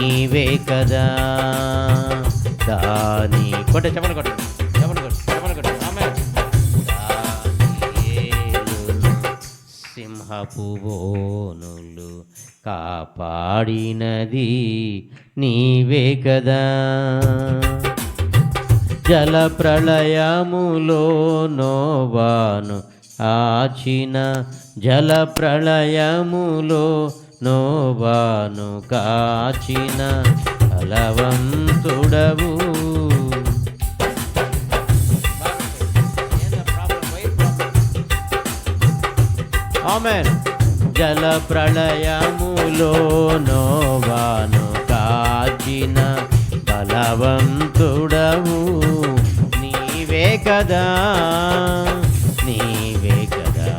నీవే కదా. దాని కొట్ట చెప్పండి కొట్ట చెప్పండి కొట్ట చెప్పండి కొట్ట ఆమేన్. దానియేలును సింహపు బోనులు కాపాడినది నీవే కదా. జల ప్రళయములో నోవాను ఆచిన, జల ప్రళయములో నోవాను కాచిన బలవంతుడవు. ఆమేన్. జల ప్రళయములో నోవాను కాచిన బలవంతుడవు నీవే కదా. నీవే కదా,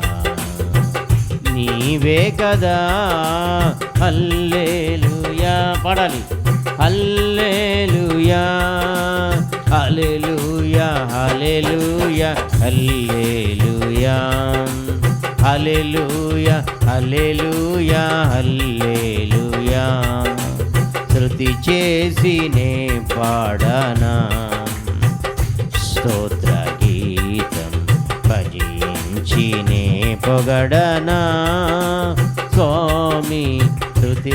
నీవే కదా. హల్లెలూయా పాడాలి. హల్లెలూయా హల్లెలూయా హల్లెలూయా హల్లెలూయా హల్లెలూయా హల్లెలూయా హల్లెలూయా. శృతి చేసి నే పాడనా స్తోత్ర గీతం, భజించి నే పొగడనా స్వామి. శృతి